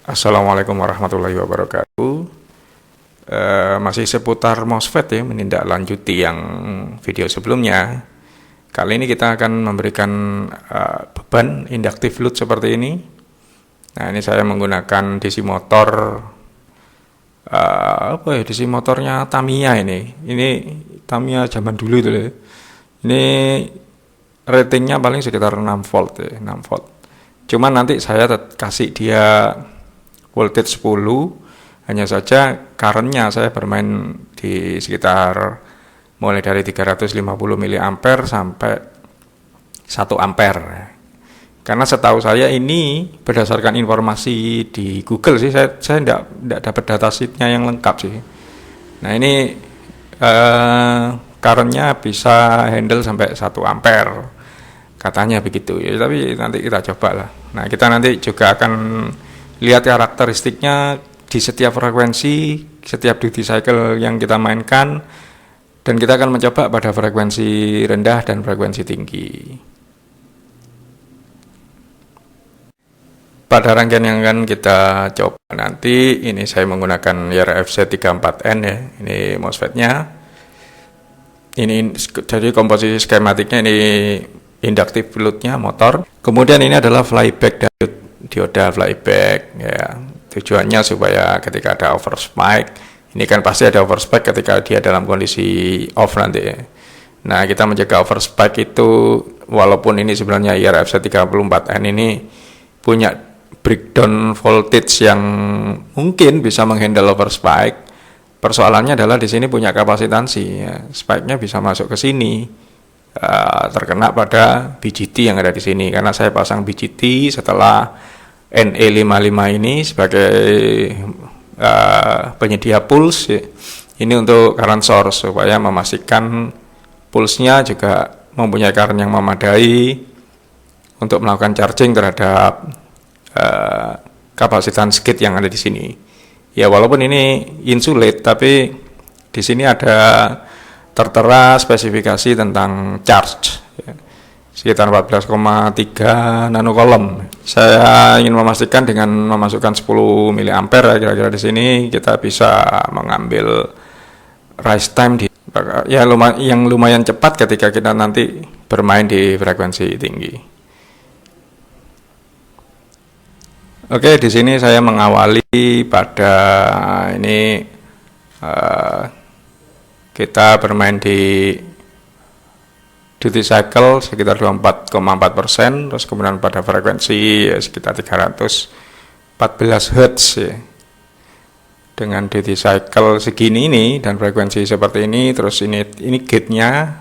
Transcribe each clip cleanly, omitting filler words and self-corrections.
Assalamualaikum warahmatullahi wabarakatuh. Masih seputar MOSFET ya, menindaklanjuti yang video sebelumnya. Kali ini kita akan memberikan beban induktif load seperti ini. Nah, ini saya menggunakan DC motor, DC motornya Tamiya ini. Ini Tamiya zaman dulu itu ya. Ini ratingnya paling sekitar 6 volt ya, 6 volt. Cuman nanti saya kasih dia voltage 10, hanya saja current-nya saya bermain di sekitar mulai dari 350 mA sampai 1 ampere. Karena setahu saya ini berdasarkan informasi di Google sih, saya tidak dapat data sheet-nya yang lengkap sih. Nah, ini current-nya bisa handle sampai 1 ampere. Katanya begitu ya, tapi nanti kita coba lah. Nah, kita nanti juga akan lihat karakteristiknya di setiap frekuensi, setiap duty cycle yang kita mainkan, dan kita akan mencoba pada frekuensi rendah dan frekuensi tinggi. Pada rangkaian yang akan kita coba nanti, ini saya menggunakan YRFZ34N ya, ini MOSFET-nya. Ini jadi komposisi skematiknya ini induktif load-nya motor. Kemudian ini adalah flyback dioda flyback ya. Tujuannya supaya ketika ada overspike, ini kan pasti ada overspike ketika dia dalam kondisi off nanti ya. Nah, kita mencegah overspike itu, walaupun ini sebenarnya IRFZ34N ini punya breakdown voltage yang mungkin bisa menghandle overspike. Persoalannya adalah di sini punya kapasitansi ya. Spike-nya bisa masuk ke sini. Terkena pada BGT yang ada di sini, karena saya pasang BGT setelah NE55 ini sebagai penyedia pulse ya. Ini untuk current source supaya memastikan pulse-nya juga mempunyai current yang memadai untuk melakukan charging terhadap kapasitas gate yang ada di sini. Ya, walaupun ini insulate, tapi di sini ada tertera spesifikasi tentang charge ya, sekitar 14,3 nanocoulomb. Saya ingin memastikan dengan memasukkan 10 mA kira-kira di sini kita bisa mengambil rise time ya yang lumayan cepat ketika kita nanti bermain di frekuensi tinggi. Oke, di sini saya mengawali pada ini kita bermain di duty cycle sekitar 24,4%, terus kemudian pada frekuensi ya, sekitar 314 Hz ya. Dengan duty cycle segini ini dan frekuensi seperti ini, terus ini gate-nya,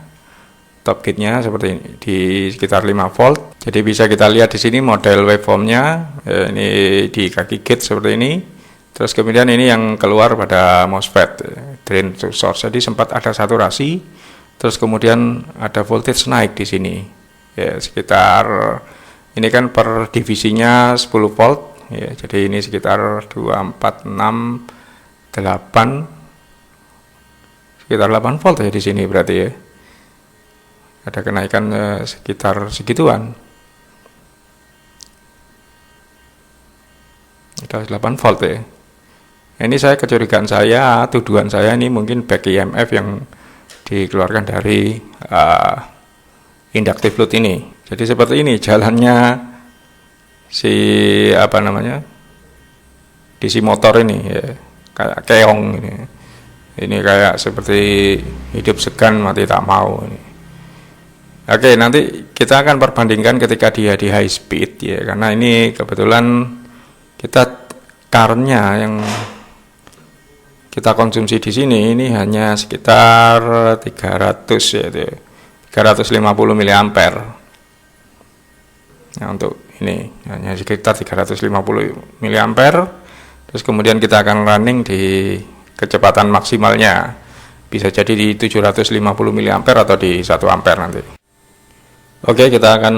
top gate-nya seperti ini di sekitar 5 volt. Jadi bisa kita lihat di sini model waveform-nya ya, ini di kaki gate seperti ini. Terus kemudian ini yang keluar pada MOSFET drain to source. Jadi sempat ada saturasi, terus kemudian ada voltage naik di sini. Ya, sekitar ini kan per divisinya 10 volt ya. Jadi ini sekitar 2, 4, 6, 8 sekitar 8 volt ya di sini berarti ya. Ada kenaikan sekitar segituan. Ada 8 volt ya. Ini saya kecurigaan saya, tuduhan saya ini mungkin back EMF yang dikeluarkan dari induktif load ini. Jadi seperti ini jalannya si DC motor ini ya, kayak keong ini. Ini kayak seperti hidup segan mati tak mau ini. Oke, nanti kita akan perbandingkan ketika dia di high speed ya, karena ini kebetulan kita current-nya yang kita konsumsi di sini ini hanya sekitar 300 ya, 350 mA. Nah, untuk ini hanya sekitar 350 mA. Terus kemudian kita akan running di kecepatan maksimalnya. Bisa jadi di 750 mA atau di 1 ampere nanti. Oke, kita akan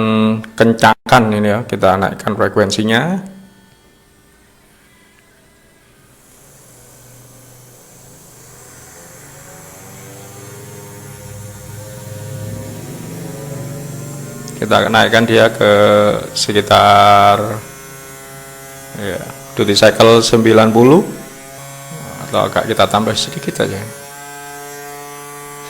kencangkan ini ya, kita naikkan frekuensinya. Kita naikkan dia ke sekitar Ya, duty cycle 90 atau agak kita tambah sedikit aja.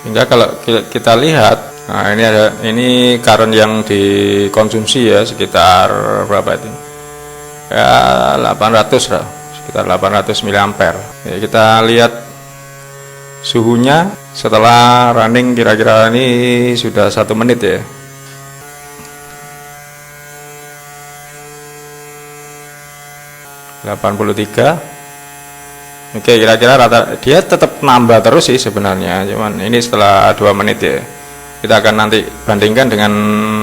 Sehingga kalau kita lihat, nah ini current yang dikonsumsi ya sekitar berapa itu? Ya 800 lah, sekitar 800 mA. Ya, kita lihat suhunya setelah running kira-kira ini sudah 1 menit ya. Oke, kira-kira rata dia tetap nambah terus sih sebenarnya, cuman ini setelah 2 menit ya. Kita akan nanti bandingkan dengan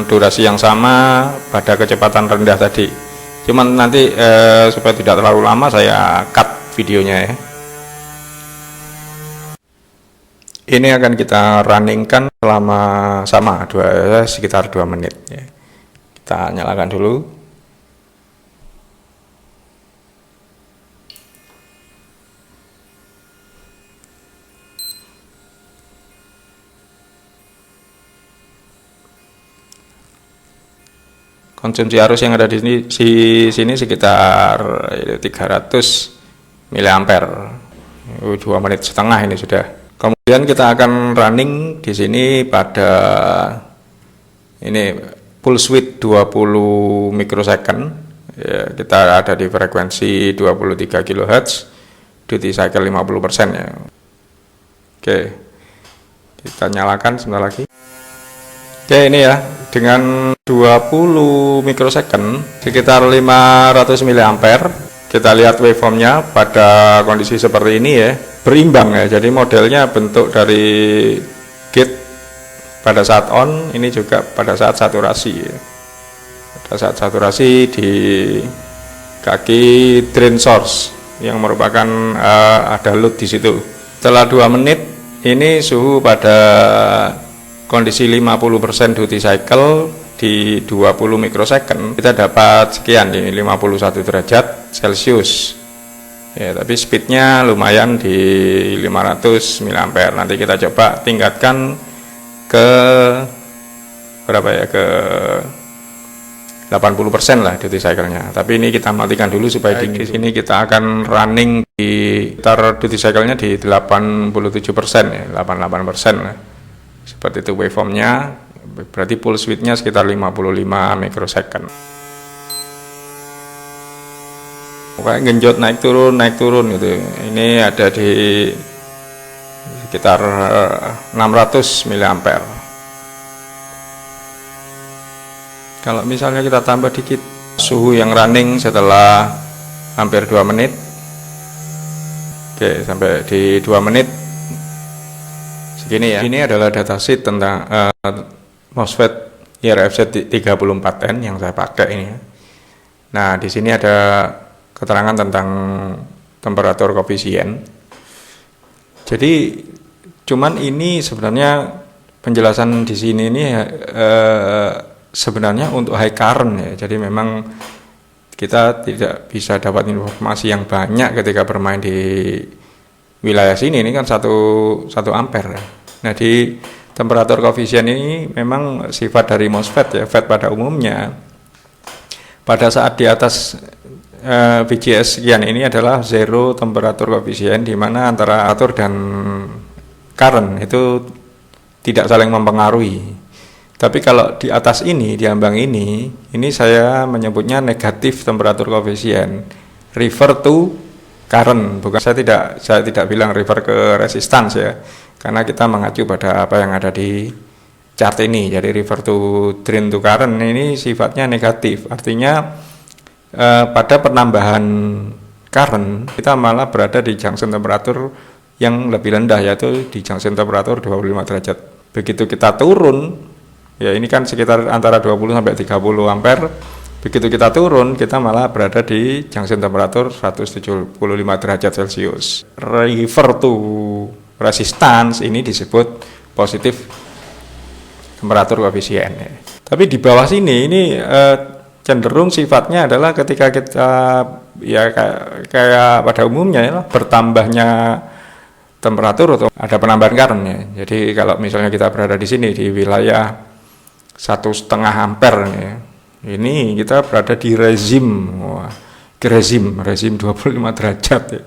durasi yang sama pada kecepatan rendah tadi. Cuman nanti supaya tidak terlalu lama saya cut videonya ya. Ini akan kita runningkan selama sama sekitar 2 menit ya. Kita nyalakan dulu. Konsumsi arus yang ada di sini sekitar 300 mA. 2 menit setengah ini sudah. Kemudian kita akan running di sini pada ini pulse width 20 mikrosecond. Ya, kita ada di frekuensi 23 kHz, duty cycle 50% ya. Oke. Kita nyalakan sebentar lagi. Oke, ini ya, dengan 20 mikrosecond sekitar 500 mA. Kita lihat waveformnya pada kondisi seperti ini ya, berimbang ya. Jadi modelnya bentuk dari gate pada saat on, ini juga pada saat saturasi ya. Pada saat saturasi di kaki drain source yang merupakan ada load di situ. Setelah 2 menit ini suhu pada kondisi 50% duty cycle di 20 mikrosecond, kita dapat sekian, ini 51 derajat Celcius ya, tapi speednya lumayan di 500 mA. Nanti kita coba tingkatkan ke berapa ya, ke 80% lah duty cycle-nya. Tapi ini kita matikan dulu supaya di sini kita akan running di sekitar duty cycle-nya di 87% ya, 88% lah. Seperti itu waveformnya, berarti pulse width-nya sekitar 55 mikrosecond. Pokoknya genjot naik turun gitu. Ini ada di sekitar 600 mA. Kalau misalnya kita tambah dikit suhu yang running setelah hampir 2 menit. Oke, sampai di 2 menit segini ya. Ini adalah datasheet tentang MOSFET IRFZ 34N yang saya pakai ini. Nah, di sini ada keterangan tentang temperatur koefisien. Jadi cuman ini sebenarnya penjelasan di sini ini sebenarnya untuk high current ya. Jadi memang kita tidak bisa dapat informasi yang banyak ketika bermain di wilayah sini. Ini kan 1 ampere ya. Nah, di temperatur koefisien ini memang sifat dari MOSFET ya. FET pada umumnya pada saat di atas VGS sekian ini adalah zero temperatur koefisien, di mana antara atur dan current itu tidak saling mempengaruhi. Tapi kalau di atas ini, di ambang ini saya menyebutnya negatif temperatur koefisien, refer to current. Bukan, saya tidak bilang refer ke resistance ya, karena kita mengacu pada apa yang ada di chart ini. Jadi refer to drain to current ini sifatnya negatif, artinya pada penambahan current kita malah berada di junction temperatur yang lebih rendah, yaitu di junction temperatur 25 derajat. Begitu kita turun, ya ini kan sekitar antara 20 sampai 30 ampere. Begitu kita turun, kita malah berada di junction temperatur 175 derajat Celcius. Refer to resistance ini disebut positif temperatur koefisien. Tapi di bawah sini ini cenderung sifatnya adalah ketika kita ya kayak pada umumnya ya, bertambahnya temperatur atau ada penambahan current ya. Jadi kalau misalnya kita berada di sini di wilayah 1,5 ampere ya, ini kita berada di rezim rezim 25 derajat ya.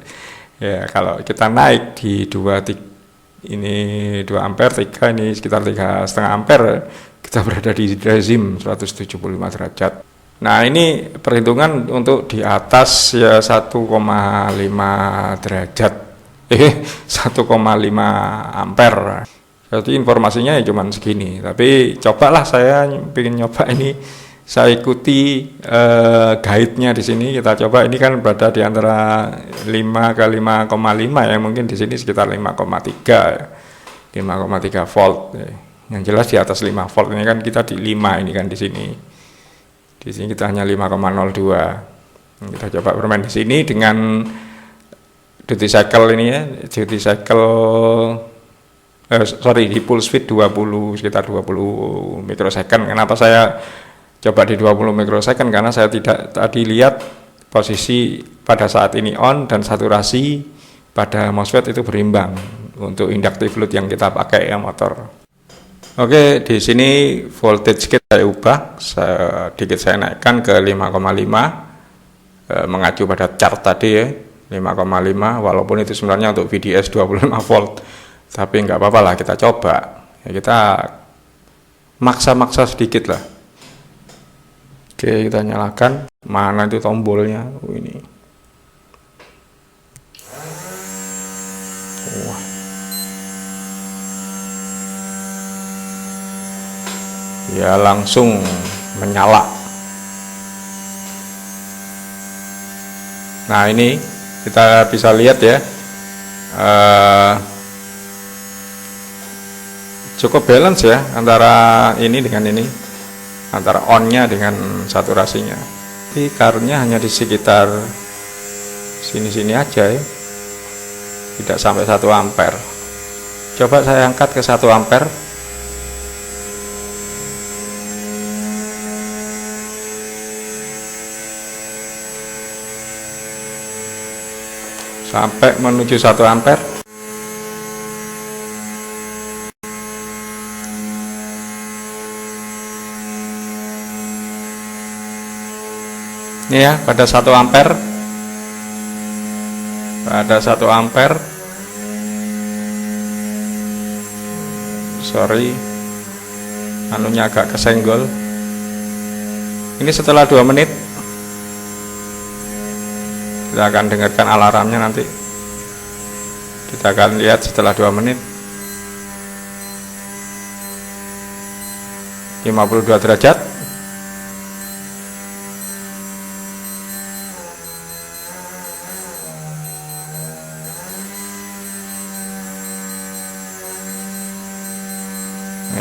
Ya, kalau kita naik di 2 ampere, 3 ini sekitar 3,5 ampere, kita berada di rezim 175 derajat. Nah, ini perhitungan untuk di atas ya 1,5 derajat. 1,5 ampere. Jadi informasinya ya cuman segini. Tapi cobalah, saya pengen nyoba ini. Saya ikuti guide-nya di sini. Kita coba, ini kan berada di antara 5 ke 5,5 ya, mungkin di sini sekitar 5,3 volt. Yang jelas di atas 5 volt ini kan kita di 5 ini kan di sini. Di sini kita hanya 5,02. Kita coba bermain di sini dengan duty cycle ini ya, duty cycle di pulse width 20, sekitar 20 mikrosecond. Kenapa saya coba di 20 mikrosecond? Karena saya tidak tadi lihat posisi pada saat ini on dan saturasi pada MOSFET itu berimbang untuk inductive load yang kita pakai ya, motor. Oke, di sini voltage kita ubah sedikit, saya naikkan ke 5,5 mengacu pada chart tadi ya, 5,5, walaupun itu sebenarnya untuk VDS 25 volt, tapi nggak apa-apa lah, kita coba ya, kita maksa sedikit lah. Oke, kita nyalakan. Mana itu tombolnya? Ini. Wah. Ya, langsung menyala. Nah, ini kita bisa lihat ya. Cukup balance ya antara ini dengan ini, antara on-nya dengan saturasinya. Tapi current-nya hanya di sekitar sini-sini aja ya, tidak sampai 1 ampere. Coba saya angkat ke 1 ampere. Sampai menuju 1 ampere. Ini ya, pada 1 ampere. Pada 1 ampere. Sorry, anunya agak kesenggol. Ini setelah 2 menit. Kita akan dengarkan alarmnya nanti. Kita akan lihat setelah 2 menit. 52 derajat.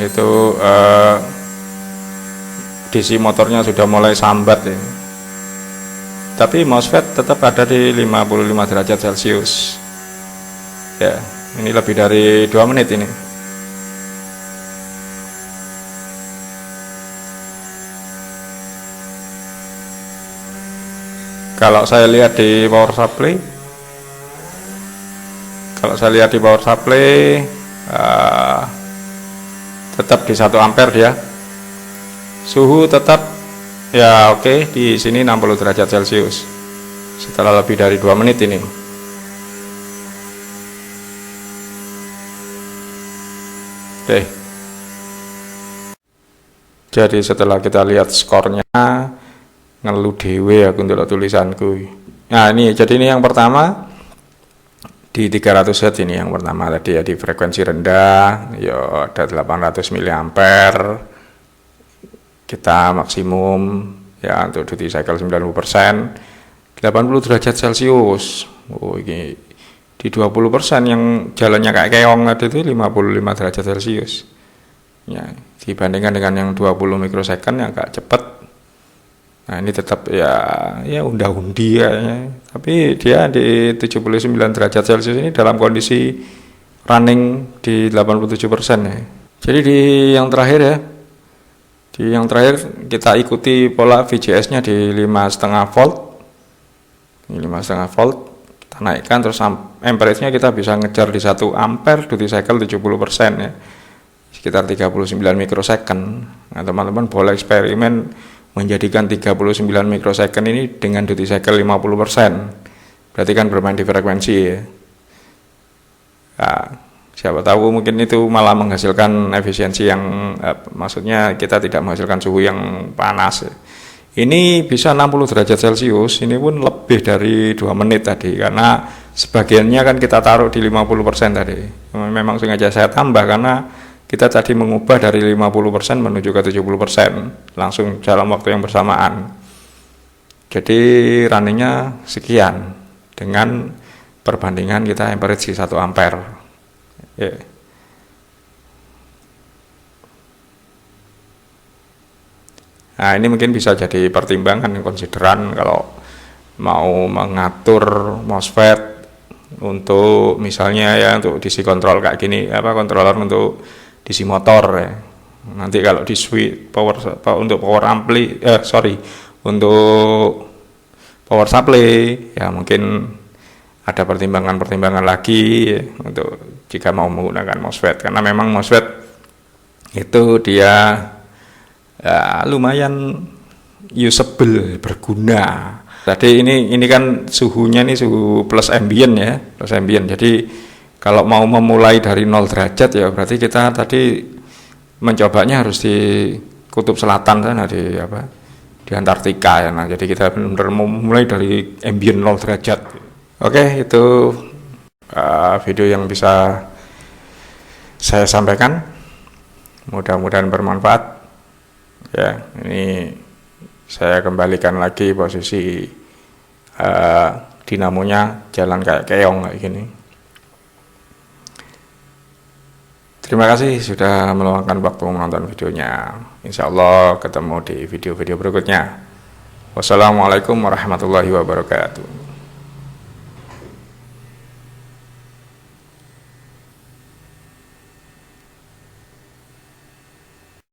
Itu DC motornya sudah mulai sambat ini. Tapi MOSFET tetap ada di 55 derajat Celcius. Ya, ini lebih dari 2 menit ini. Kalau saya lihat di power supply, tetap di 1 ampere dia. Suhu tetap ya oke, di sini 60 derajat Celcius. Setelah lebih dari 2 menit ini. Oke. Jadi setelah kita lihat skornya, ngeluh dewe aku untuk tulisanku. Nah, ini jadi ini yang pertama. Di 300 Hz ini yang pertama tadi ya, di frekuensi rendah ya ada 800 mA. Kita maksimum ya untuk duty cycle 90%, 80 derajat Celcius. Oh, ini di 20% yang jalannya kayak keong tadi itu 55 derajat Celcius. Ya, dibandingkan dengan yang 20 mikrosecond yang agak cepat. Nah, ini tetap ya unda-undi kayaknya. Tapi dia di 79 derajat Celcius ini dalam kondisi running di 87% ya. Jadi di yang terakhir ya, kita ikuti pola VGS-nya di 5,5 volt. Ini 5,5 volt. Kita naikkan terus amperage-nya kita bisa ngejar di 1 ampere, duty cycle 70% ya. Sekitar 39 mikrosecond. Nah, teman-teman boleh eksperimen menjadikan 39 mikrosecond ini dengan duty cycle 50%. Berarti kan bermain di frekuensi ya. Nah, siapa tahu mungkin itu malah menghasilkan efisiensi yang maksudnya kita tidak menghasilkan suhu yang panas ya. Ini bisa 60 derajat Celcius, ini pun lebih dari 2 menit tadi, karena sebagiannya kan kita taruh di 50% tadi. Memang sengaja saya tambah karena kita tadi mengubah dari 50% menuju ke 70%, langsung dalam waktu yang bersamaan. Jadi runningnya sekian, dengan perbandingan kita amperage di 1 ampere. Yeah. Nah, ini mungkin bisa jadi pertimbangan, konsideran kalau mau mengatur MOSFET untuk misalnya ya untuk DC control kayak gini, controller untuk DC motor ya. Nanti kalau di switch untuk power ampli, untuk power supply ya mungkin ada pertimbangan-pertimbangan lagi ya, untuk jika mau menggunakan MOSFET, karena memang MOSFET itu dia ya, lumayan usable, berguna. Tadi ini kan suhunya nih suhu plus ambient ya, plus ambient. Jadi kalau mau memulai dari 0 derajat ya berarti kita tadi mencobanya harus di kutub selatan sana di Antartika ya. Nah, jadi kita benar-benar memulai dari ambient 0 derajat. Oke, itu video yang bisa saya sampaikan. Mudah-mudahan bermanfaat. Ya, ini saya kembalikan lagi posisi dinamonya jalan kayak keong kayak gini. Terima kasih sudah meluangkan waktu menonton videonya. Insya Allah ketemu di video-video berikutnya. Wassalamualaikum warahmatullahi wabarakatuh.